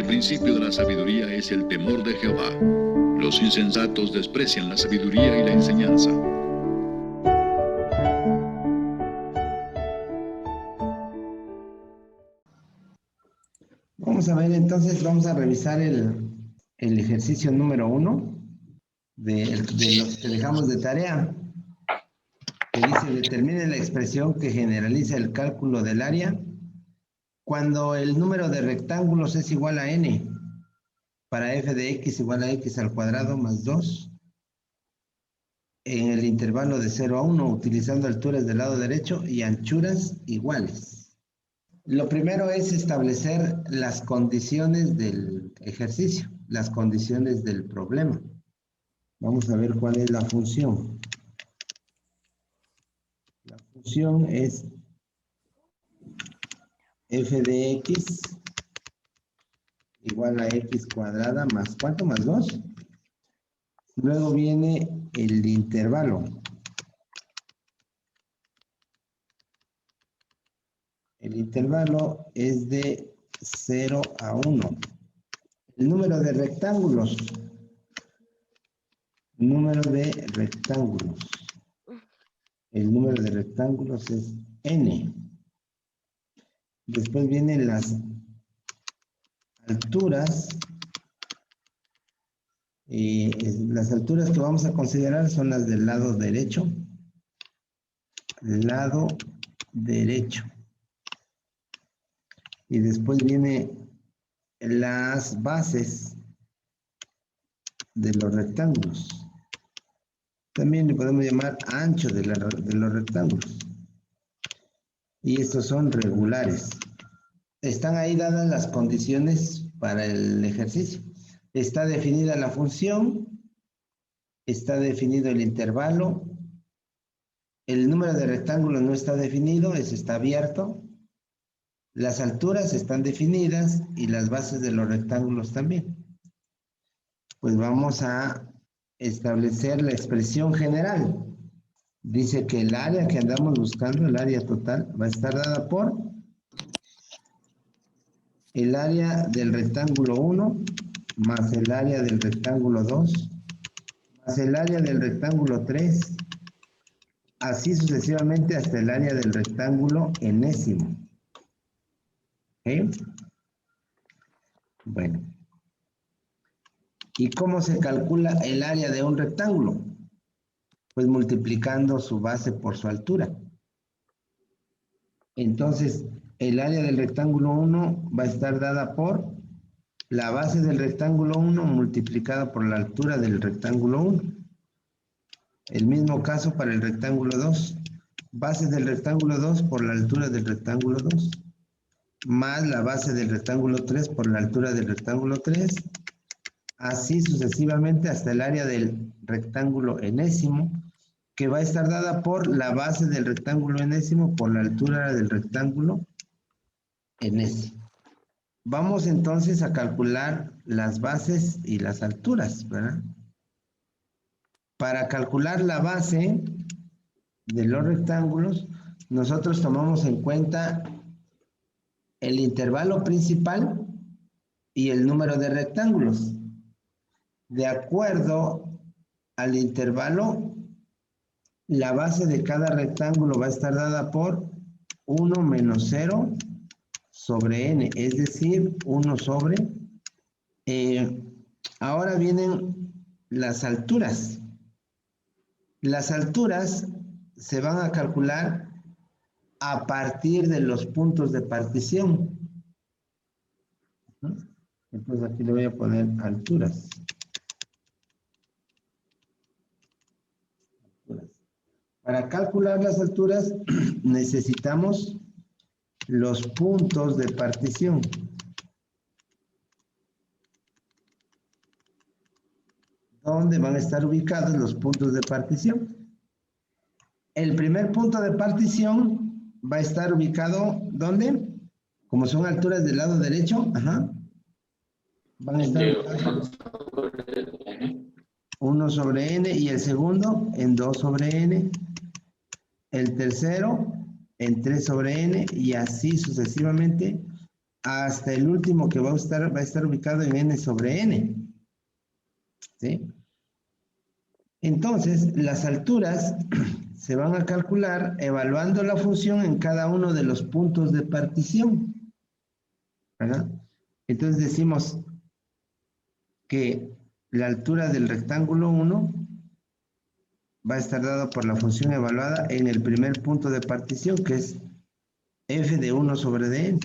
El principio de la sabiduría es el temor de Jehová. Los insensatos desprecian la sabiduría y la enseñanza. Vamos a ver entonces, vamos a revisar el ejercicio número 1 de los que dejamos de tarea, que dice: determine la expresión que generaliza el cálculo del área cuando el número de rectángulos es igual a n, para f de x igual a x al cuadrado más 2, en el intervalo de 0 a 1, utilizando alturas del lado derecho y anchuras iguales. Lo primero es establecer las condiciones del ejercicio, las condiciones del problema. Vamos a ver cuál es la función. La función es f de x igual a x cuadrada más, ¿cuánto? Más 2. Luego viene el intervalo. El intervalo es de 0 a 1. El número de rectángulos. Número de rectángulos. El número de rectángulos es n. Después vienen las alturas. Las alturas que vamos a considerar son las del lado derecho. Lado derecho. Y después viene las bases de los rectángulos. También le podemos llamar ancho de los rectángulos. Y estos son regulares. Están ahí dadas las condiciones para el ejercicio. Está definida la función, está definido el intervalo, el número de rectángulos no está definido, ese está abierto, las alturas están definidas y las bases de los rectángulos también. Pues vamos a establecer la expresión general. Dice que el área que andamos buscando, el área total, va a estar dada por el área del rectángulo 1 más el área del rectángulo 2 más el área del rectángulo 3, así sucesivamente hasta el área del rectángulo enésimo. ¿Ok? Bueno. ¿Y cómo se calcula el área de un rectángulo? Pues multiplicando su base por su altura. Entonces, el área del rectángulo 1 va a estar dada por la base del rectángulo 1 multiplicada por la altura del rectángulo 1. El mismo caso para el rectángulo 2. Base del rectángulo 2 por la altura del rectángulo 2. Más la base del rectángulo 3 por la altura del rectángulo 3. Así sucesivamente hasta el área del rectángulo enésimo, que va a estar dada por la base del rectángulo enésimo por la altura del rectángulo enésimo. Vamos entonces a calcular las bases y las alturas, ¿verdad? Para calcular la base de los rectángulos, nosotros tomamos en cuenta el intervalo principal y el número de rectángulos. De acuerdo al intervalo, la base de cada rectángulo va a estar dada por 1 menos 0 sobre n, es decir, 1 sobre. Ahora vienen las alturas. Las alturas se van a calcular a partir de los puntos de partición. Entonces aquí le voy a poner alturas. Para calcular las alturas necesitamos los puntos de partición. ¿Dónde van a estar ubicados los puntos de partición? El primer punto de partición va a estar ubicado, ¿dónde? Como son alturas del lado derecho, ajá. Van a estar ubicados 1 sobre n y el segundo en 2 sobre n. El tercero en 3 sobre n y así sucesivamente hasta el último que va a estar ubicado en n sobre n. ¿Sí? Entonces, las alturas se van a calcular evaluando la función en cada uno de los puntos de partición, ¿verdad? Entonces decimos que la altura del rectángulo 1 va a estar dada por la función evaluada en el primer punto de partición, que es f de 1 sobre dn.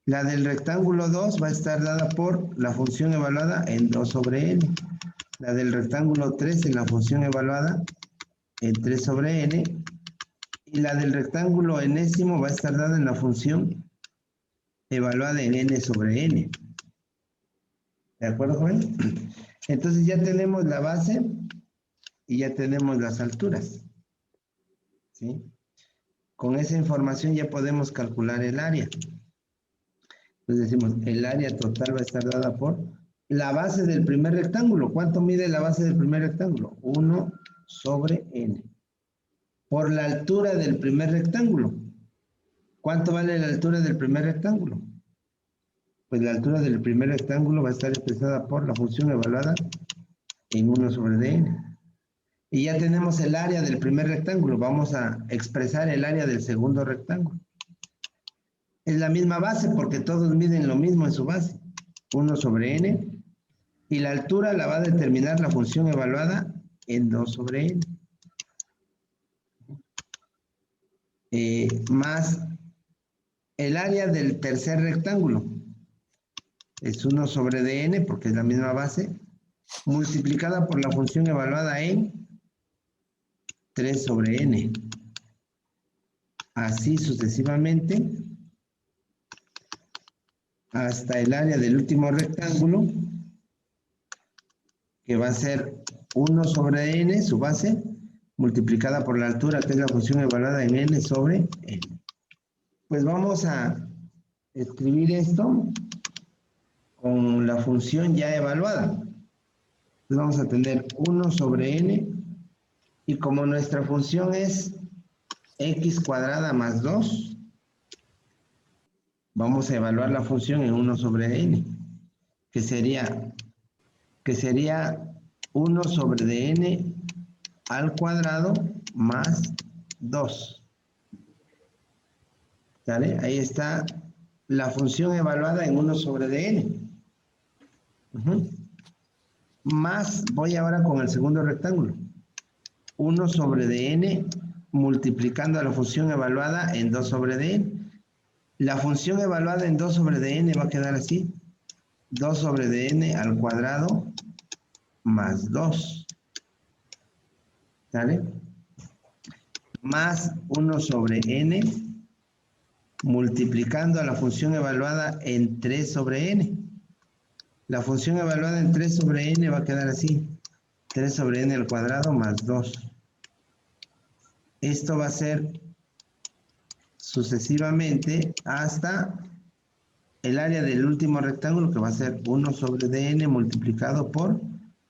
La del rectángulo 2 va a estar dada por la función evaluada en 2 sobre n. La del rectángulo 3 en la función evaluada en 3 sobre n. Y la del rectángulo enésimo va a estar dada en la función evaluada en n sobre n. ¿De acuerdo, joven? Entonces ya tenemos la base y ya tenemos las alturas. ¿Sí? Con esa información ya podemos calcular el área. Entonces decimos, el área total va a estar dada por la base del primer rectángulo. ¿Cuánto mide la base del primer rectángulo? 1 sobre n. Por la altura del primer rectángulo. ¿Cuánto vale la altura del primer rectángulo? Pues la altura del primer rectángulo va a estar expresada por la función evaluada en 1 sobre dn. Y ya tenemos el área del primer rectángulo. Vamos a expresar el área del segundo rectángulo. Es la misma base porque todos miden lo mismo en su base. 1 sobre n. Y la altura la va a determinar la función evaluada en 2 sobre n. Más el área del tercer rectángulo. Es 1 sobre dn porque es la misma base. Multiplicada por la función evaluada en 3 sobre n. Así sucesivamente hasta el área del último rectángulo, que va a ser 1 sobre n, su base, multiplicada por la altura, que es la función evaluada en n sobre n. Pues vamos a escribir esto con la función ya evaluada. Entonces vamos a tener 1 sobre n, y como nuestra función es x cuadrada más 2, vamos a evaluar la función en 1 sobre n, que sería 1 sobre dn al cuadrado más 2. ¿Sale? Ahí está la función evaluada en 1 sobre dn. Más, voy ahora con el segundo rectángulo. 1 sobre dn multiplicando a la función evaluada en 2 sobre dn. La función evaluada en 2 sobre dn va a quedar así. 2 sobre dn al cuadrado más 2. ¿Sale? Más 1 sobre n multiplicando a la función evaluada en 3 sobre n. La función evaluada en 3 sobre n va a quedar así. 3 sobre n al cuadrado más 2. Esto va a ser sucesivamente hasta el área del último rectángulo, que va a ser 1 sobre dn multiplicado por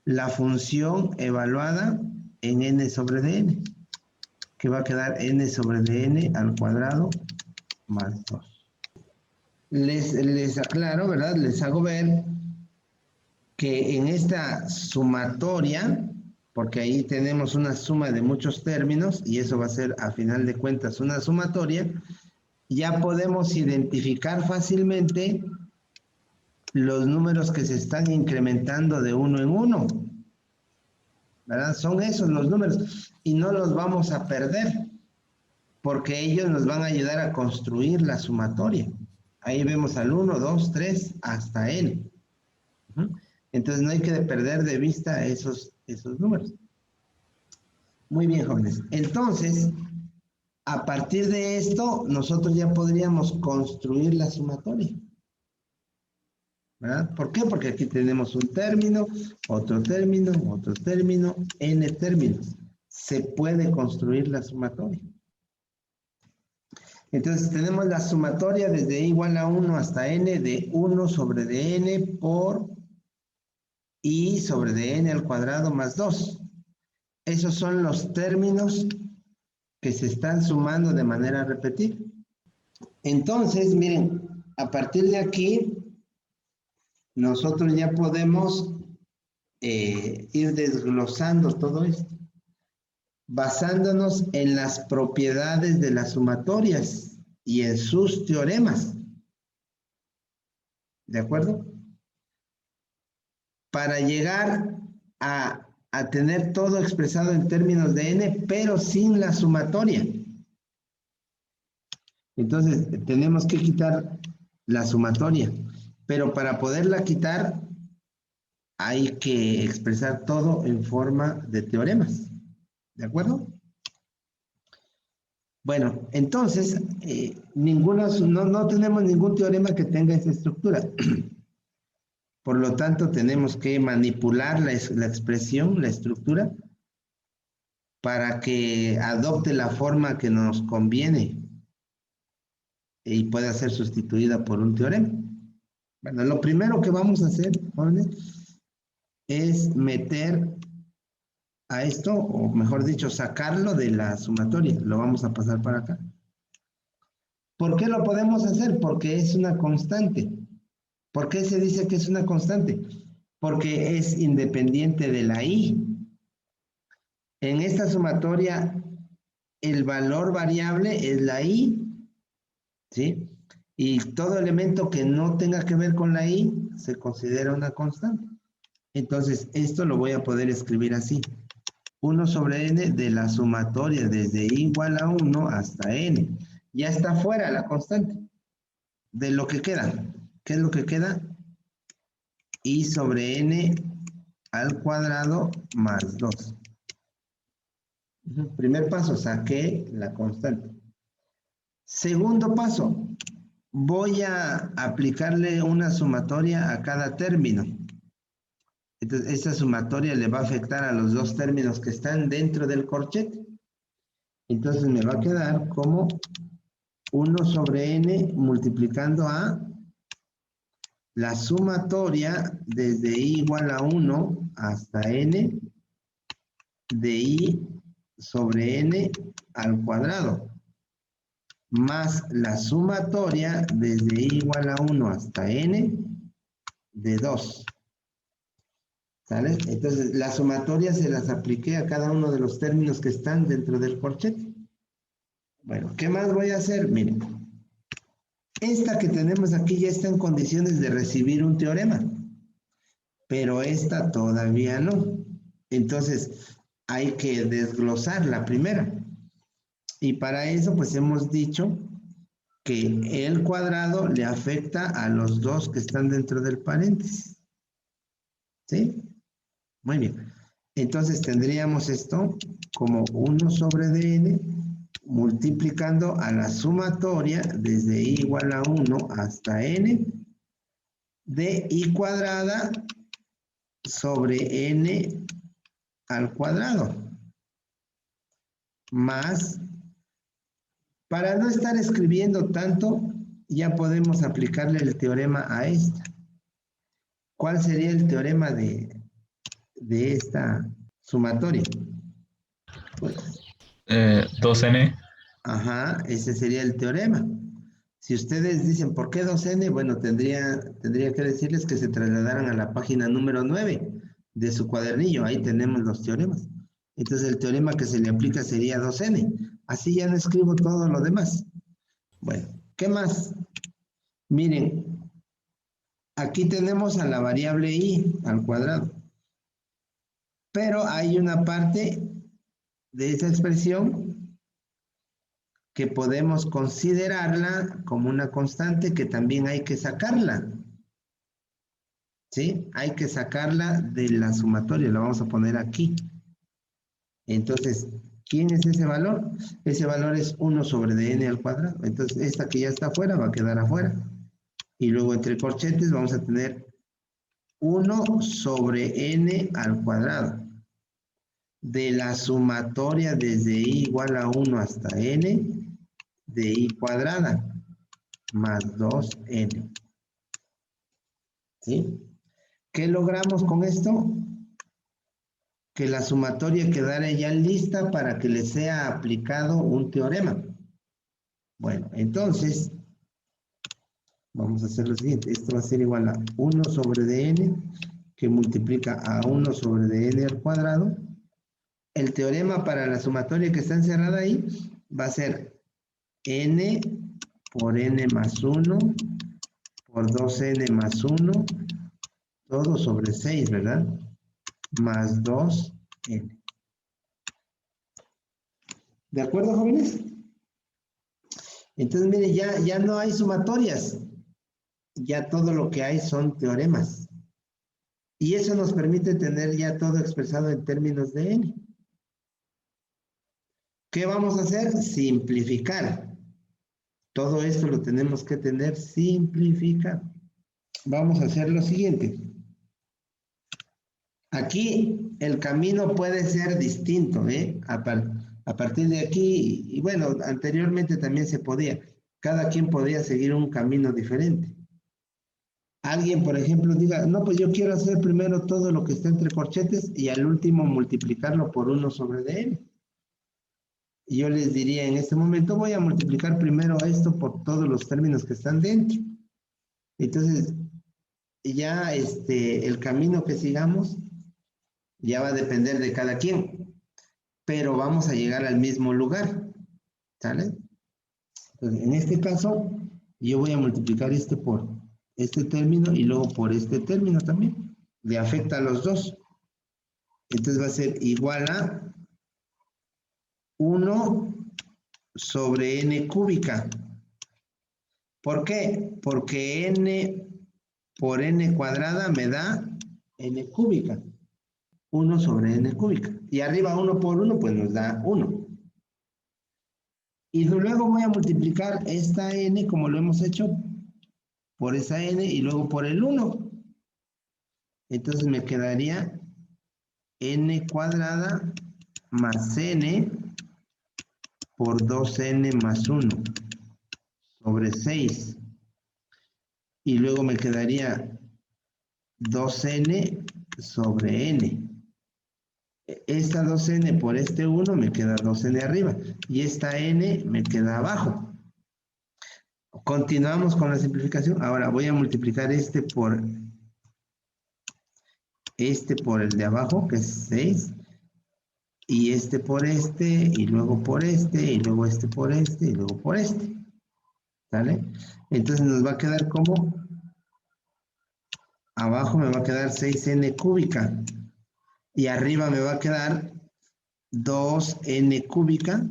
la función evaluada en n sobre dn, que va a quedar n sobre dn al cuadrado más 2. Les aclaro, ¿verdad? Les hago ver que en esta sumatoria, porque ahí tenemos una suma de muchos términos, y eso va a ser a final de cuentas una sumatoria, ya podemos identificar fácilmente los números que se están incrementando de uno en uno, ¿verdad? Son esos los números, y no los vamos a perder, porque ellos nos van a ayudar a construir la sumatoria. Ahí vemos al 1, 2, 3, hasta n. Entonces no hay que perder de vista esos números. Muy bien, jóvenes. Entonces, a partir de esto, nosotros ya podríamos construir la sumatoria, ¿verdad? ¿Por qué? Porque aquí tenemos un término, otro término, n términos. Se puede construir la sumatoria. Entonces tenemos la sumatoria desde igual a 1 hasta n de 1 sobre dn por i sobre dn al cuadrado más 2. Esos son los términos que se están sumando de manera repetida. Entonces, miren, a partir de aquí, nosotros ya podemos ir desglosando todo esto, basándonos en las propiedades de las sumatorias y en sus teoremas. ¿De acuerdo? Para llegar a tener todo expresado en términos de n, pero sin la sumatoria. Entonces, tenemos que quitar la sumatoria, pero para poderla quitar, hay que expresar todo en forma de teoremas. ¿De acuerdo? Bueno, entonces, no tenemos ningún teorema que tenga esa estructura. Por lo tanto, tenemos que manipular la expresión, la estructura, para que adopte la forma que nos conviene y pueda ser sustituida por un teorema. Bueno, lo primero que vamos a hacer, jóvenes, es meter a esto, o mejor dicho, sacarlo de la sumatoria. Lo vamos a pasar para acá. ¿Por qué lo podemos hacer? Porque es una constante. ¿Por qué se dice que es una constante? Porque es independiente de la i. En esta sumatoria, el valor variable es la i, ¿sí? Y todo elemento que no tenga que ver con la i se considera una constante. Entonces, esto lo voy a poder escribir así. 1 sobre n de la sumatoria desde i igual a 1 hasta n. Ya está fuera la constante. De lo que queda. ¿Qué es lo que queda? I sobre n al cuadrado más 2. Primer paso, saqué la constante. Segundo paso, voy a aplicarle una sumatoria a cada término. Entonces, esta sumatoria le va a afectar a los dos términos que están dentro del corchete. Entonces, me va a quedar como 1 sobre n multiplicando a la sumatoria desde i igual a 1 hasta n de i sobre n al cuadrado, más la sumatoria desde i igual a 1 hasta n de 2. ¿Sale? Entonces, las sumatorias se las apliqué a cada uno de los términos que están dentro del corchete. Bueno, ¿qué más voy a hacer? Miren, esta que tenemos aquí ya está en condiciones de recibir un teorema, pero esta todavía no. Entonces, hay que desglosar la primera. Y para eso, pues hemos dicho que el cuadrado le afecta a los dos que están dentro del paréntesis. ¿Sí? Muy bien. Entonces tendríamos esto como 1 sobre dn multiplicando a la sumatoria desde i igual a 1 hasta n de i cuadrada sobre n al cuadrado. Más, para no estar escribiendo tanto, ya podemos aplicarle el teorema a esta. ¿Cuál sería el teorema de esta sumatoria? Pues, 2n. Ajá, ese sería el teorema. Si ustedes dicen, ¿por qué 2n? Bueno, tendría que decirles que se trasladaran a la página número 9 de su cuadernillo. Ahí tenemos los teoremas. Entonces, el teorema que se le aplica sería 2n. Así ya no escribo todo lo demás. Bueno, ¿qué más? Miren, aquí tenemos a la variable i al cuadrado. Pero hay una parte de esa expresión que podemos considerarla como una constante que también hay que sacarla. ¿Sí? Hay que sacarla de la sumatoria, la vamos a poner aquí. Entonces, ¿quién es ese valor? Ese valor es 1 sobre dn al cuadrado. Entonces, esta que ya está afuera va a quedar afuera. Y luego entre corchetes vamos a tener 1 sobre n al cuadrado. De la sumatoria desde i igual a 1 hasta n de i cuadrada más 2n. ¿Sí? ¿Qué logramos con esto? Que la sumatoria quedara ya lista para que le sea aplicado un teorema. Bueno, entonces, Vamos a hacer lo siguiente. Esto va a ser igual a 1 sobre dn, que multiplica a 1 sobre dn al cuadrado. El teorema para la sumatoria que está encerrada ahí va a ser n por n más 1 por 2n más 1, todo sobre 6, ¿verdad? Más 2n. ¿De acuerdo, jóvenes? Entonces, miren, ya no hay sumatorias. Ya todo lo que hay son teoremas. Y eso nos permite tener ya todo expresado en términos de n. ¿Qué vamos a hacer? Simplificar. Todo esto lo tenemos que tener simplificado. Vamos a hacer lo siguiente. Aquí el camino puede ser distinto, ¿eh? A partir de aquí, y bueno, anteriormente también se podía. Cada quien podía seguir un camino diferente. Alguien, por ejemplo, diga, no, pues yo quiero hacer primero todo lo que está entre corchetes y al último multiplicarlo por 1 sobre dn. Y yo les diría en este momento, voy a multiplicar primero esto por todos los términos que están dentro. Entonces, ya el camino que sigamos ya va a depender de cada quien, pero vamos a llegar al mismo lugar, ¿sale? Entonces, en este caso, yo voy a multiplicar este por este término y luego por este término también. Le afecta a los dos. Entonces va a ser igual a 1 sobre n cúbica. ¿Por qué? Porque n por n cuadrada me da n cúbica. 1 sobre n cúbica. Y arriba 1 por 1, pues nos da 1. Y luego voy a multiplicar esta n, como lo hemos hecho, por esa n y luego por el 1. Entonces me quedaría n cuadrada más n por 2n más 1 sobre 6. Y luego me quedaría 2n sobre n. Esta 2n por este 1 me queda 2n arriba. Y esta n me queda abajo. Continuamos con la simplificación. Ahora voy a multiplicar este por el de abajo, que es 6. Y este por este, y luego por este, y luego este por este, y luego por este. ¿Sale? Entonces nos va a quedar como, abajo me va a quedar 6n cúbica. Y arriba me va a quedar 2n cúbica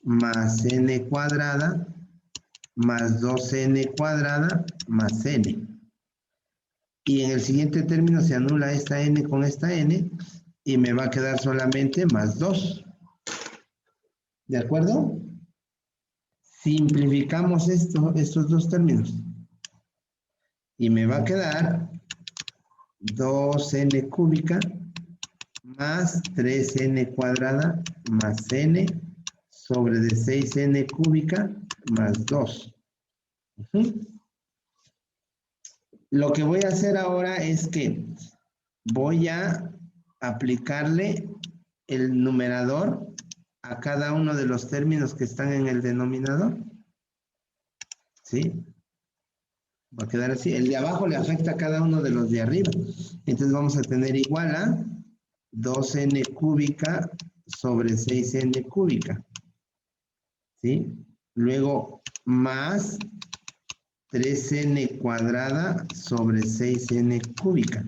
más n cuadrada más 2n cuadrada más n. Y en el siguiente término se anula esta n con esta n y me va a quedar solamente más 2. ¿De acuerdo? Simplificamos estos dos términos. Y me va a quedar 2n cúbica más 3n cuadrada más n sobre de 6n cúbica más 2. Lo que voy a hacer ahora es que voy a aplicarle el numerador a cada uno de los términos que están en el denominador. ¿Sí? Va a quedar así. El de abajo le afecta a cada uno de los de arriba. Entonces vamos a tener igual a 2n cúbica sobre 6n cúbica. ¿Sí? Luego más 3n cuadrada sobre 6n cúbica.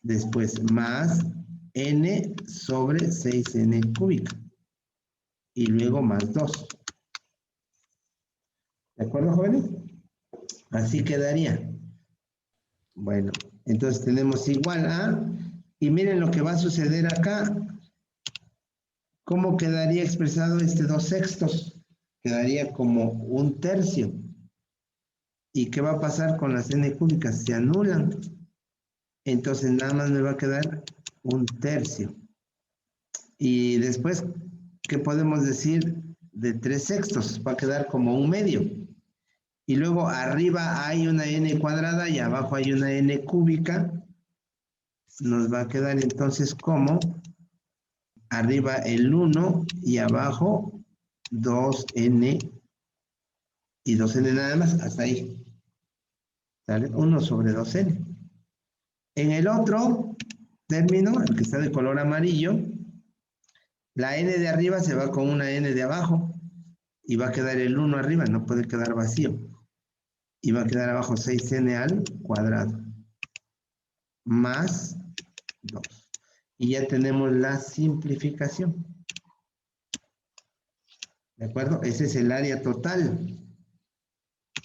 Después más n sobre 6n cúbica. Y luego más 2. ¿De acuerdo, jóvenes? Así quedaría. Bueno, entonces tenemos igual a, y miren lo que va a suceder acá. ¿Cómo quedaría expresado este 2/6? Quedaría como 1/3. ¿Y qué va a pasar con las n cúbicas? Se anulan. Entonces nada más me va a quedar 1/3. Y después, ¿qué podemos decir de 3/6? Va a quedar como 1/2. Y luego arriba hay una n cuadrada y abajo hay una n cúbica. Nos va a quedar entonces como arriba el 1 y abajo 2n y 2n nada más, hasta ahí. ¿Sale? 1 sobre 2n. En el otro término, el que está de color amarillo, la n de arriba se va con una n de abajo y va a quedar el 1 arriba, no puede quedar vacío. Y va a quedar abajo 6n al cuadrado más 2. Y ya tenemos la simplificación. ¿De acuerdo? Ese es el área total.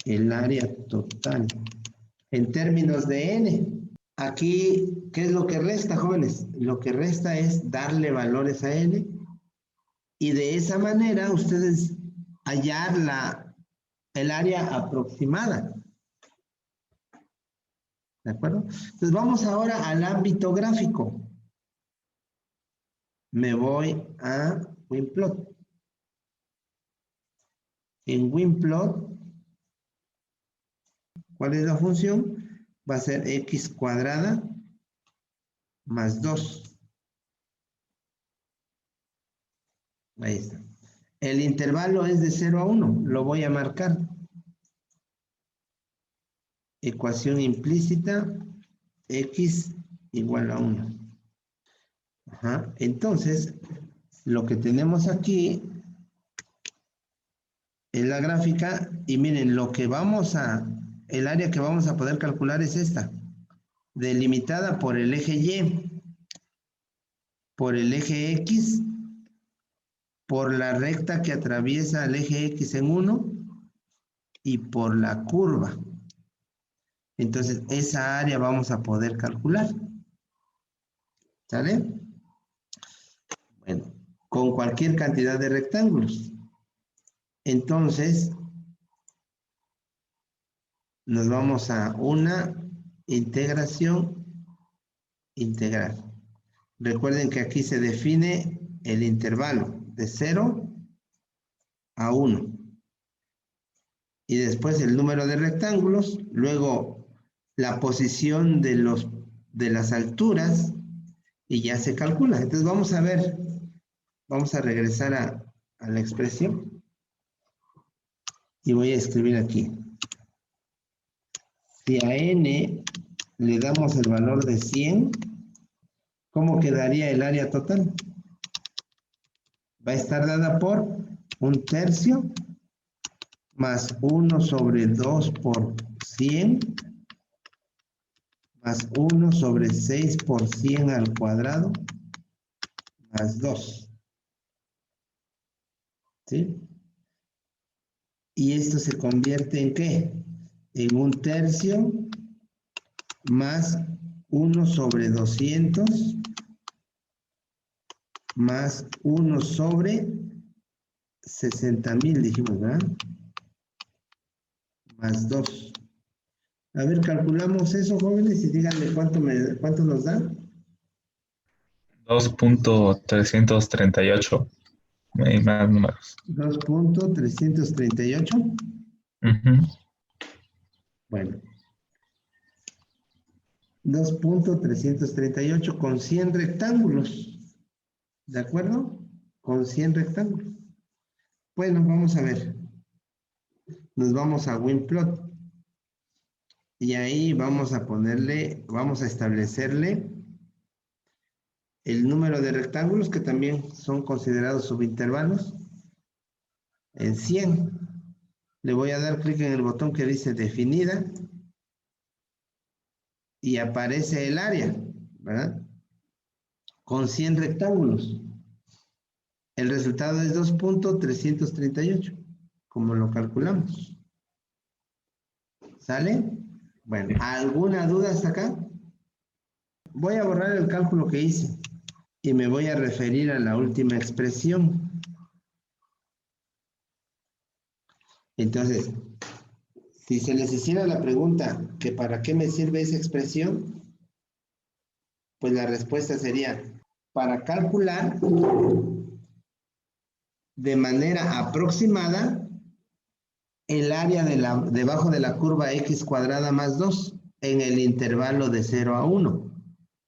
El área total. En términos de n. Aquí, ¿qué es lo que resta, jóvenes? Lo que resta es darle valores a n. Y de esa manera ustedes hallar el área aproximada. ¿De acuerdo? Entonces vamos ahora al ámbito gráfico. Me voy a WinPlot. En WinPlot, ¿cuál es la función? Va a ser x cuadrada más 2. Ahí está. El intervalo es de 0 a 1. Lo voy a marcar. Ecuación implícita, x igual a 1. Ajá. Entonces, lo que tenemos aquí es la gráfica, y miren, el área que vamos a poder calcular es esta, delimitada por el eje Y, por el eje X, por la recta que atraviesa el eje X en 1 y por la curva. Entonces, esa área vamos a poder calcular. ¿Sale? Bueno, con cualquier cantidad de rectángulos. Entonces, nos vamos a una integración integral. Recuerden que aquí se define el intervalo de 0 a 1. Y después el número de rectángulos, luego la posición de las alturas, y ya se calcula. Entonces vamos a ver, vamos a regresar a la expresión. Y voy a escribir aquí. Si a n le damos el valor de 100, ¿cómo quedaría el área total? Va a estar dada por 1/3 más 1 sobre 2 por 100 más 1 sobre 6 por 100 al cuadrado más 2. ¿Sí? Y esto se convierte ¿en qué? En 1/3 más 1 sobre 200 más 1 sobre 60,000, dijimos, ¿verdad? Más 2. A ver, calculamos eso, jóvenes, y díganme cuánto nos da. 2.338. Hay más números. 2.338. Bueno. 2.338 con 100 rectángulos. ¿De acuerdo? Con 100 rectángulos. Bueno, vamos a ver. Nos vamos a WinPlot. Y ahí vamos a establecerle el número de rectángulos, que también son considerados subintervalos, en 100. Le voy a dar clic en el botón que dice definida y aparece el área, ¿verdad? Con 100 rectángulos. El resultado es 2.338, como lo calculamos. ¿Sale? Bueno, ¿alguna duda hasta acá? Voy a borrar el cálculo que hice y me voy a referir a la última expresión. Entonces, si se les hiciera la pregunta que para qué me sirve esa expresión, pues la respuesta sería para calcular de manera aproximada el área debajo de la curva x cuadrada más 2 en el intervalo de 0 a 1,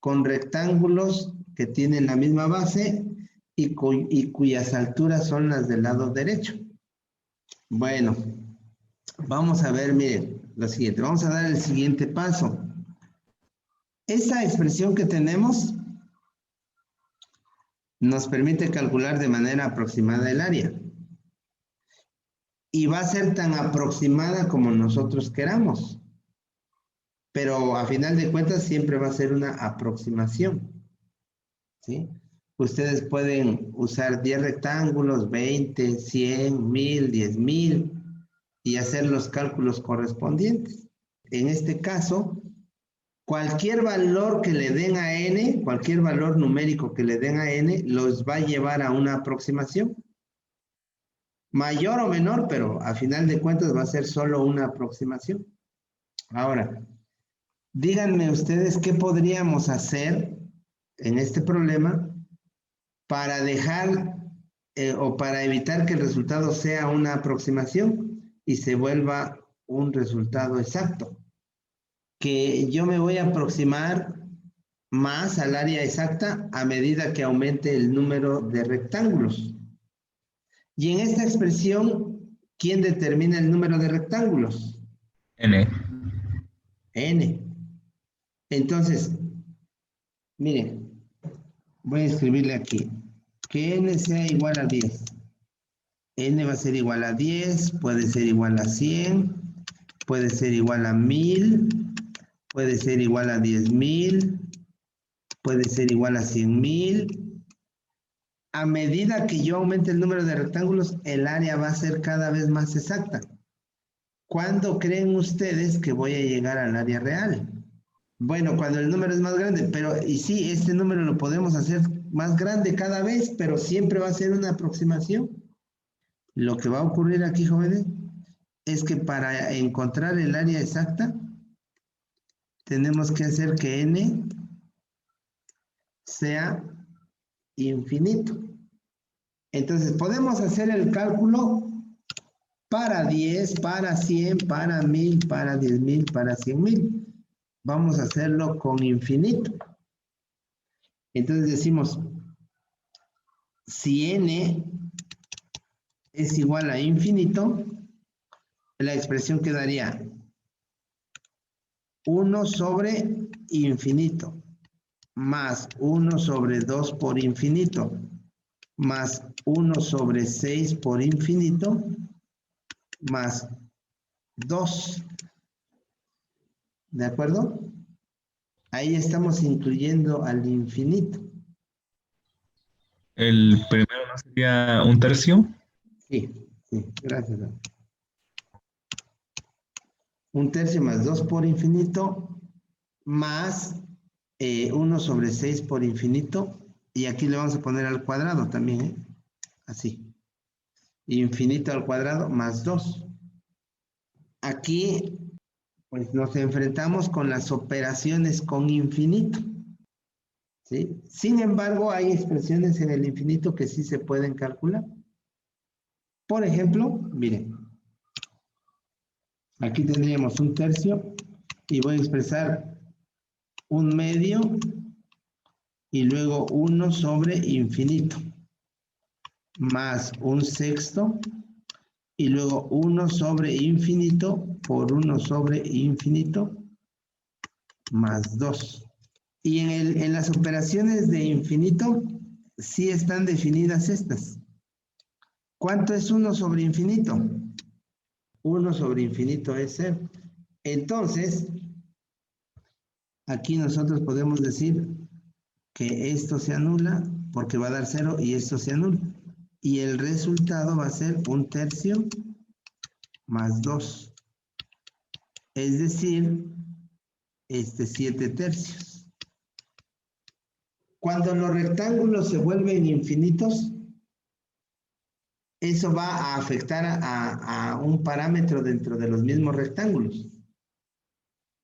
con rectángulos que tienen la misma base y cuyas alturas son las del lado derecho. Bueno, Vamos a ver, miren, lo siguiente. Vamos a dar el siguiente paso. Esa expresión que tenemos nos permite calcular de manera aproximada el área. Y va a ser tan aproximada como nosotros queramos. Pero a final de cuentas siempre va a ser una aproximación. ¿Sí? Ustedes pueden usar 10 rectángulos, 20, 100, 1000, 10,000 y hacer los cálculos correspondientes. En este caso, cualquier valor que le den a n, cualquier valor numérico que le den a n, los va a llevar a una aproximación. Mayor o menor, pero a final de cuentas va a ser solo una aproximación. Ahora, díganme ustedes qué podríamos hacer en este problema para dejar o para evitar que el resultado sea una aproximación y se vuelva un resultado exacto. Que yo me voy a aproximar más al área exacta a medida que aumente el número de rectángulos. Y en esta expresión, ¿quién determina el número de rectángulos? N. N. Entonces, miren, voy a escribirle aquí, que n sea igual a 10. N va a ser igual a 10, puede ser igual a 100, puede ser igual a 1000, puede ser igual a 10,000, puede ser igual a 100,000. A medida que yo aumente el número de rectángulos, el área va a ser cada vez más exacta. ¿Cuándo creen ustedes que voy a llegar al área real? Bueno, cuando el número es más grande, pero y sí, este número lo podemos hacer más grande cada vez, pero siempre va a ser una aproximación. Lo que va a ocurrir aquí, jóvenes, es que para encontrar el área exacta, tenemos que hacer que n sea infinito. Entonces, podemos hacer el cálculo para 10, para 100, para 1000, para 10,000, para 100,000. Vamos a hacerlo con infinito. Entonces decimos, si n es igual a infinito, la expresión quedaría 1 sobre infinito más 1 sobre 2 por infinito más 1 sobre 6 por infinito más 2. ¿De acuerdo? Ahí estamos incluyendo al infinito. El primero no sería un tercio. Sí, sí, gracias. Un tercio más 2 por infinito más 1 sobre 6 por infinito. Y aquí le vamos a poner al cuadrado también, ¿eh? Así. Infinito al cuadrado más 2. Aquí pues nos enfrentamos con las operaciones con infinito. ¿Sí? Sin embargo, hay expresiones en el infinito que sí se pueden calcular. Por ejemplo, miren, aquí tendríamos un tercio y voy a expresar un medio y luego 1 sobre infinito más un sexto y luego 1 sobre infinito por 1 sobre infinito más 2. Y en las operaciones de infinito sí están definidas estas. ¿Cuánto es 1 sobre infinito? 1 sobre infinito es 0. Entonces, aquí nosotros podemos decir que esto se anula porque va a dar 0 y esto se anula. Y el resultado va a ser un tercio más 2. Es decir, 7 tercios. Cuando los rectángulos se vuelven infinitos, eso va a afectar a un parámetro dentro de los mismos rectángulos.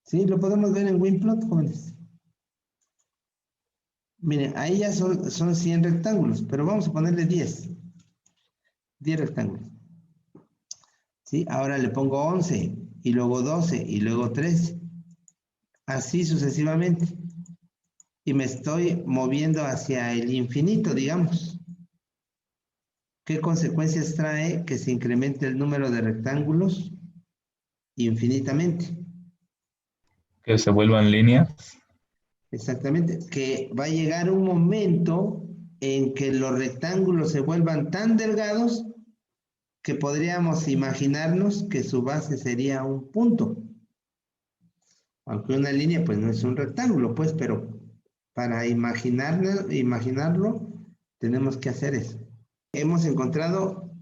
¿Sí? Lo podemos ver en WinPlot, jóvenes. Miren, ahí ya son 100 rectángulos, pero vamos a ponerle 10. 10 rectángulos. ¿Sí? Ahora le pongo 11, y luego 12, y luego 13. Así sucesivamente. Y me estoy moviendo hacia el infinito, digamos. ¿Qué consecuencias trae que se incremente el número de rectángulos? infinitamente. Que se vuelvan líneas. Exactamente, que va a llegar un momento en que los rectángulos se vuelvan tan delgados que podríamos imaginarnos que su base sería un punto. Aunque una línea pues no es un rectángulo, pues, pero para imaginarlo tenemos que hacer eso. Hemos encontrado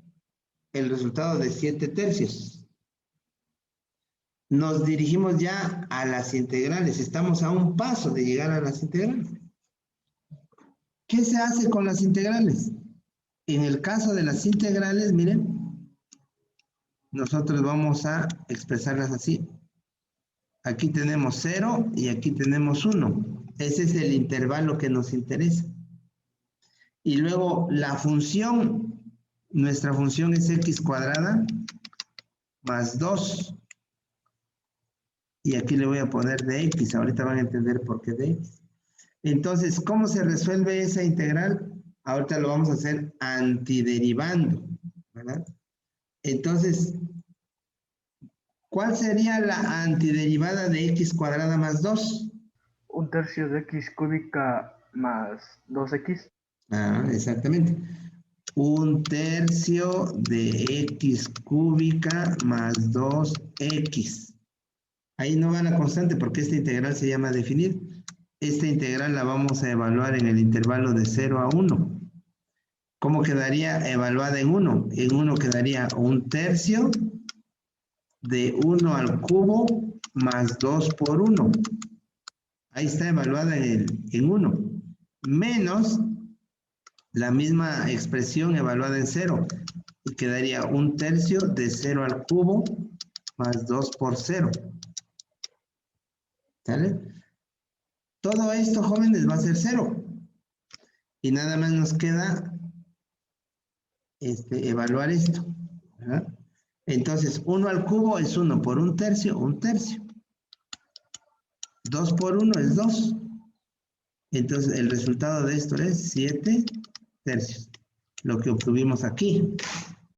el resultado de 7 tercios. Nos dirigimos ya a las integrales. Estamos a un paso de llegar a las integrales. ¿Qué se hace con las integrales? En el caso de las integrales, miren, nosotros vamos a expresarlas así. Aquí tenemos 0 y aquí tenemos 1. Ese es el intervalo que nos interesa. Y luego la función, nuestra función es x cuadrada más 2. Y aquí le voy a poner de x. Ahorita van a entender por qué de x. Entonces, ¿cómo se resuelve esa integral? Ahorita lo vamos a hacer antiderivando, ¿verdad? Entonces, ¿cuál sería la antiderivada de x cuadrada más 2? 1/3 de x cúbica más 2x. Ah, exactamente. 1/3 de x cúbica más 2x. Ahí no va la constante porque esta integral se llama definir. Esta integral la vamos a evaluar en el intervalo de 0 a 1. ¿Cómo quedaría evaluada en 1? En 1 quedaría 1/3 de 1 al cubo más 2 por 1. Ahí está evaluada en 1. Menos la misma expresión evaluada en 0. Y quedaría 1/3 de 0 al cubo más 2 por 0. ¿Sale? Todo esto, jóvenes, va a ser 0. Y nada más nos queda evaluar esto, ¿verdad? Entonces, 1 al cubo es 1 por 1/3, 1/3. 2 por 1 es 2. Entonces, el resultado de esto es 7 tercios. Lo que obtuvimos aquí.